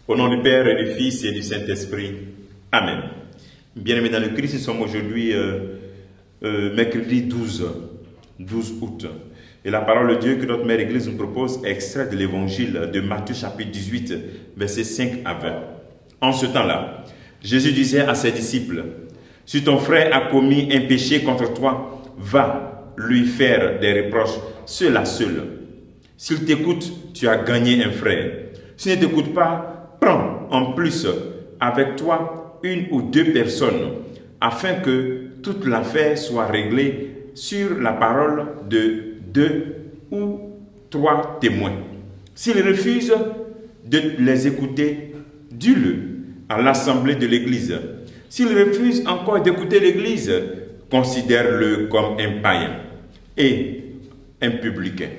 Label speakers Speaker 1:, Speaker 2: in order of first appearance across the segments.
Speaker 1: Au nom du Père et du Fils et du Saint-Esprit. Amen. Bien-aimés dans le Christ, nous sommes aujourd'hui mercredi 12 août. Et la parole de Dieu que notre Mère Église nous propose est extrait de l'évangile de Matthieu chapitre 18, versets 5 à 20. En ce temps-là, Jésus disait à ses disciples, « Si ton frère a commis un péché contre toi, va lui faire des reproches, seul à seul. S'il t'écoute, tu as gagné un frère. S'il ne t'écoute pas, prends en plus avec toi une ou deux personnes, afin que toute l'affaire soit réglée sur la parole de 2 ou 3 témoins. S'il refuse de les écouter, dis-le à l'assemblée de l'Église. S'il refuse encore d'écouter l'Église, considère-le comme un païen et un publicain.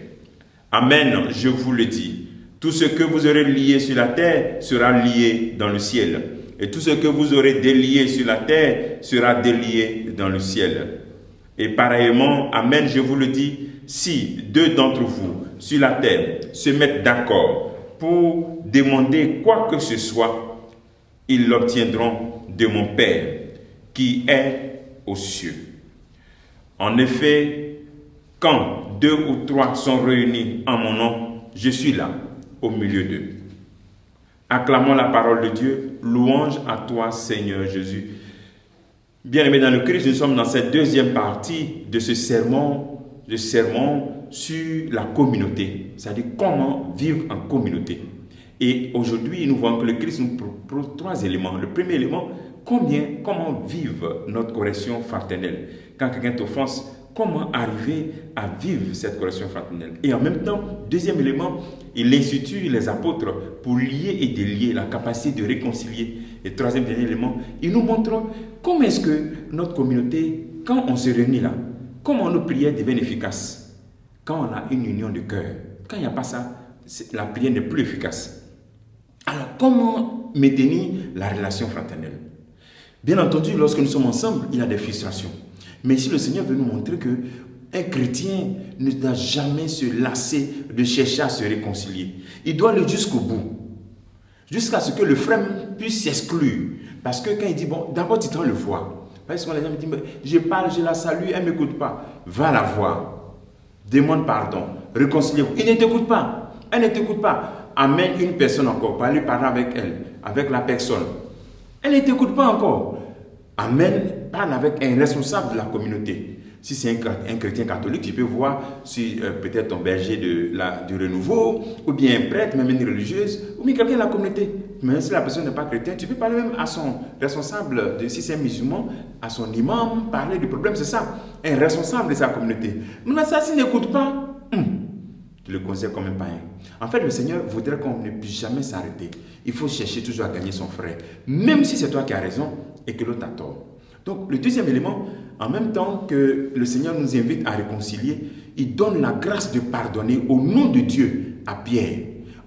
Speaker 1: Amen, je vous le dis. Tout ce que vous aurez lié sur la terre sera lié dans le ciel. Et tout ce que vous aurez délié sur la terre sera délié dans le ciel. Et pareillement, amen, je vous le dis, si 2 d'entre vous sur la terre se mettent d'accord pour demander quoi que ce soit, ils l'obtiendront de mon Père qui est aux cieux. En effet, quand 2 ou 3 sont réunis en mon nom, je suis là, au milieu d'eux. Acclamons la parole de Dieu. Louange à toi, Seigneur Jésus. Bien-aimés dans le Christ, nous sommes dans cette deuxième partie de ce sermon sur la communauté, c'est-à-dire comment vivre en communauté. Et aujourd'hui, nous voyons que le Christ nous propose 3 éléments. Le premier élément, comment vivre notre correction fraternelle. Quand quelqu'un t'offense, comment arriver à vivre cette correction fraternelle. Et en même temps, deuxième élément, il institue les apôtres pour lier et délier, la capacité de réconcilier. Et troisième dernier élément, il nous montre comment est-ce que notre communauté, quand on se réunit là, comment nos prières deviennent efficaces. Quand on a une union de cœur. Quand il n'y a pas ça, la prière n'est plus efficace. Alors, comment maintenir la relation fraternelle? Bien entendu, lorsque nous sommes ensemble, il y a des frustrations. Mais ici, le Seigneur veut nous montrer qu'un chrétien ne doit jamais se lasser de chercher à se réconcilier. Il doit aller jusqu'au bout. Jusqu'à ce que le frère puisse s'exclure. Parce que quand il dit, bon, d'abord tu dois le voir. Parce que les gens me disent, je parle, je la salue, elle ne m'écoute pas. Va la voir. Demande pardon. Réconciliez-vous. Il ne t'écoute pas. Elle ne t'écoute pas. Amène une personne encore. Parle avec elle, avec la personne. Elle ne t'écoute pas encore. Parle avec un responsable de la communauté. Si c'est un chrétien catholique, tu peux voir si peut-être ton berger du renouveau, ou bien un prêtre, même une religieuse, ou bien quelqu'un de la communauté. Mais si la personne n'est pas chrétienne, tu peux parler même à son responsable, si c'est un musulman, à son imam, parler du problème, c'est ça. Un responsable de sa communauté. Maintenant, ça, s'il n'écoute pas, tu le considères comme un païen. En fait, le Seigneur voudrait qu'on ne puisse jamais s'arrêter. Il faut chercher toujours à gagner son frère. Même si c'est toi qui as raison et que l'autre a tort. Donc, le deuxième élément, en même temps que le Seigneur nous invite à réconcilier, il donne la grâce de pardonner au nom de Dieu à Pierre.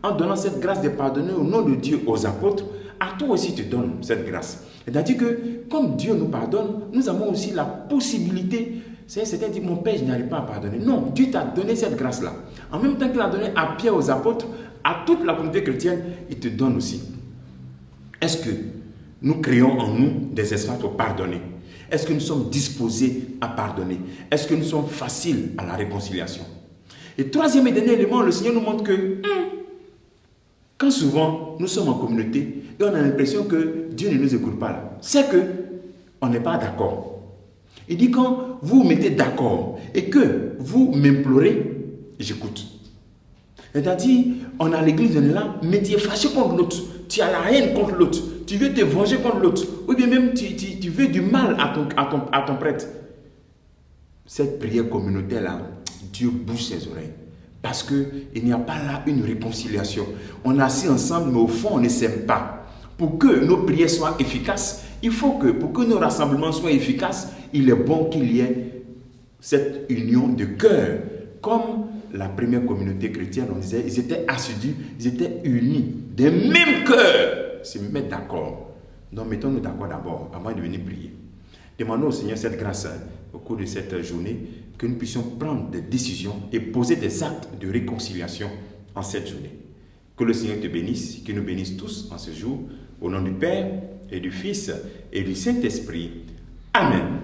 Speaker 1: En donnant cette grâce de pardonner au nom de Dieu aux apôtres, à toi aussi tu donnes cette grâce. C'est-à-dire que, comme Dieu nous pardonne, nous avons aussi la possibilité. Certains disent, mon Père, je n'arrive pas à pardonner. Non, Dieu t'a donné cette grâce-là. En même temps qu'il a donné à Pierre, aux apôtres, à toute la communauté chrétienne, il te donne aussi. Est-ce que nous créons en nous des espaces pour pardonner? Est-ce que nous sommes disposés à pardonner? Est-ce que nous sommes faciles à la réconciliation? Et troisième et dernier élément, le Seigneur nous montre que quand souvent nous sommes en communauté et on a l'impression que Dieu ne nous écoute pas là, c'est qu'on n'est pas d'accord. Il dit quand vous vous mettez d'accord et que vous m'implorez, j'écoute. C'est-à-dire, on a l'église, on est là, mais tu es fâché contre l'autre. Tu as la haine contre l'autre. Tu veux te venger contre l'autre. Ou bien même tu veux du mal à ton prêtre. Cette prière communautaire-là, Dieu bouge ses oreilles. Parce qu'il n'y a pas là une réconciliation. On est assis ensemble, mais au fond, on ne s'aime pas. Pour que nos prières soient efficaces, il faut que, pour que nos rassemblements soient efficaces, il est bon qu'il y ait cette union de cœur. Comme la première communauté chrétienne, on disait, ils étaient assidus, ils étaient unis, des mêmes cœurs, se mettre d'accord. Donc mettons-nous d'accord d'abord, avant de venir prier. Demandons au Seigneur cette grâce au cours de cette journée, que nous puissions prendre des décisions et poser des actes de réconciliation en cette journée. Que le Seigneur te bénisse, qu'il nous bénisse tous en ce jour, au nom du Père et du Fils et du Saint-Esprit. Amen.